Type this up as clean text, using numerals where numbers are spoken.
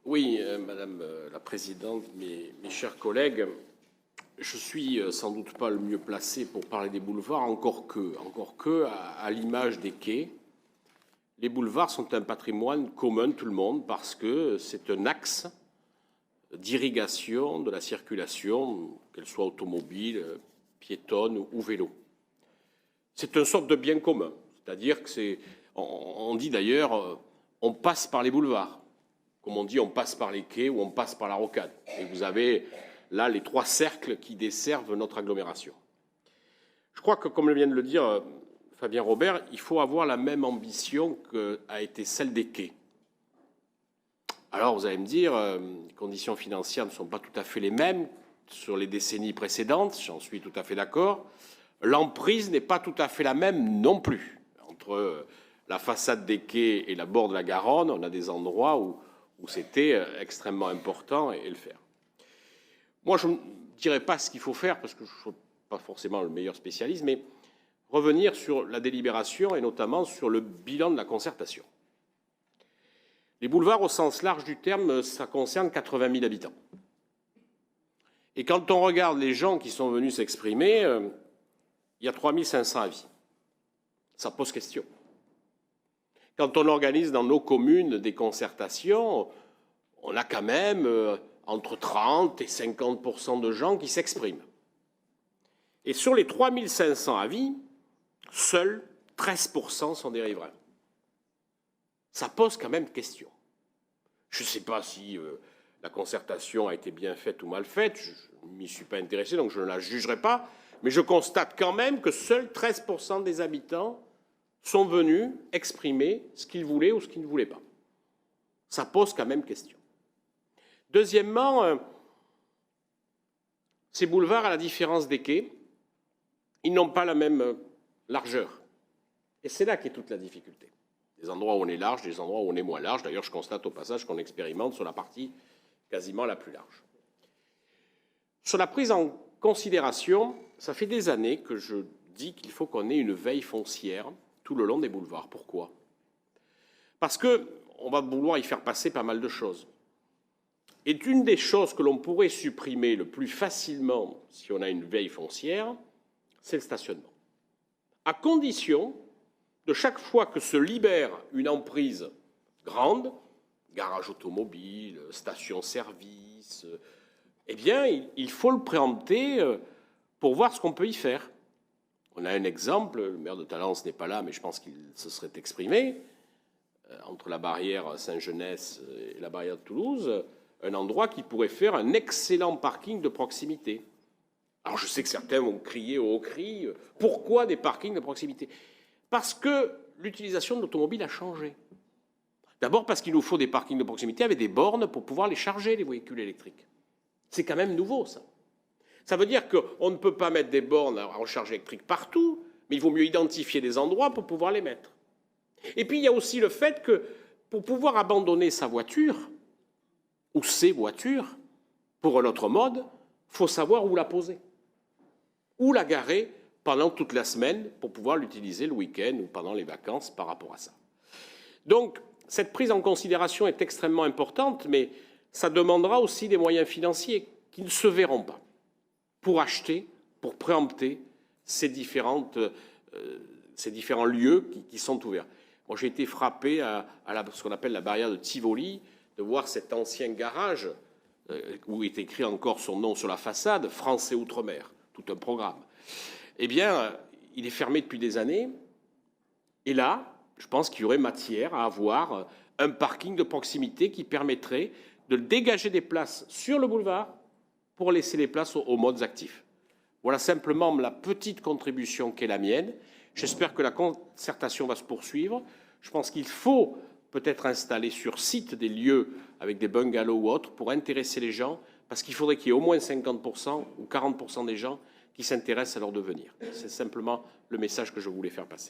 Oui, Madame la Présidente, mes chers collègues, je suis sans doute pas le mieux placé pour parler des boulevards, encore que, à l'image des quais, les boulevards sont un patrimoine commun de tout le monde parce que c'est un axe d'irrigation de la circulation, qu'elle soit automobile, piétonne ou vélo. C'est une sorte de bien commun, c'est-à-dire que on dit d'ailleurs, on passe par les boulevards. Comme on dit, on passe par les quais ou on passe par la rocade. Et vous avez là les trois cercles qui desservent notre agglomération. Je crois que, comme vient de le dire Fabien Robert, il faut avoir la même ambition qu'a été celle des quais. Alors, vous allez me dire, les conditions financières ne sont pas tout à fait les mêmes sur les décennies précédentes, j'en suis tout à fait d'accord. L'emprise n'est pas tout à fait la même non plus. Entre la façade des quais et la bord de la Garonne, on a des endroits où c'était extrêmement important et le faire. Moi, je ne dirais pas ce qu'il faut faire, parce que je ne suis pas forcément le meilleur spécialiste, mais revenir sur la délibération et notamment sur le bilan de la concertation. Les boulevards, au sens large du terme, ça concerne 80 000 habitants. Et quand on regarde les gens qui sont venus s'exprimer, il y a 3 500 avis. Ça pose question. Quand on organise dans nos communes des concertations, on a quand même entre 30 et 50% de gens qui s'expriment. Et sur les 3 500 avis, seuls 13% sont des riverains. Ça pose quand même question. Je ne sais pas si la concertation a été bien faite ou mal faite, je ne m'y suis pas intéressé, donc je ne la jugerai pas, mais je constate quand même que seuls 13% des habitants sont venus exprimer ce qu'ils voulaient ou ce qu'ils ne voulaient pas. Ça pose quand même question. Deuxièmement, ces boulevards, à la différence des quais, ils n'ont pas la même largeur. Et c'est là qu'est toute la difficulté. Des endroits où on est large, des endroits où on est moins large. D'ailleurs, je constate au passage qu'on expérimente sur la partie quasiment la plus large. Sur la prise en considération, ça fait des années que je dis qu'il faut qu'on ait une veille foncière tout le long des boulevards. Pourquoi? Parce qu'on va vouloir y faire passer pas mal de choses. Et une des choses que l'on pourrait supprimer le plus facilement si on a une veille foncière, c'est le stationnement. À condition de chaque fois que se libère une emprise grande, garage automobile, station-service, eh bien, il faut le préempter pour voir ce qu'on peut y faire. On a un exemple, le maire de Talence n'est pas là, mais je pense qu'il se serait exprimé, entre la barrière Saint-Genès et la barrière de Toulouse, un endroit qui pourrait faire un excellent parking de proximité. Alors je sais que certains vont crier au haut cri, pourquoi des parkings de proximité? Parce que l'utilisation de l'automobile a changé. D'abord parce qu'il nous faut des parkings de proximité avec des bornes pour pouvoir les charger, les véhicules électriques. C'est quand même nouveau, ça. Ça veut dire qu'on ne peut pas mettre des bornes à recharge électrique partout, mais il vaut mieux identifier des endroits pour pouvoir les mettre. Et puis il y a aussi le fait que pour pouvoir abandonner sa voiture, ou ses voitures, pour un autre mode, il faut savoir où la poser. Où la garer pendant toute la semaine pour pouvoir l'utiliser le week-end ou pendant les vacances par rapport à ça. Donc, cette prise en considération est extrêmement importante, mais ça demandera aussi des moyens financiers qui ne se verront pas pour acheter, pour préempter ces différents lieux qui sont ouverts. Moi, j'ai été frappé à ce qu'on appelle la barrière de Tivoli, de voir cet ancien garage où est écrit encore son nom sur la façade, Français Outre-mer, tout un programme. Eh bien, il est fermé depuis des années. Et là, je pense qu'il y aurait matière à avoir un parking de proximité qui permettrait de dégager des places sur le boulevard pour laisser les places aux modes actifs. Voilà simplement la petite contribution qu'est la mienne. J'espère que la concertation va se poursuivre. Je pense qu'il faut peut-être installer sur site des lieux avec des bungalows ou autres pour intéresser les gens, parce qu'il faudrait qu'il y ait au moins 50% ou 40% des gens qui s'intéressent à leur devenir. C'est simplement le message que je voulais faire passer.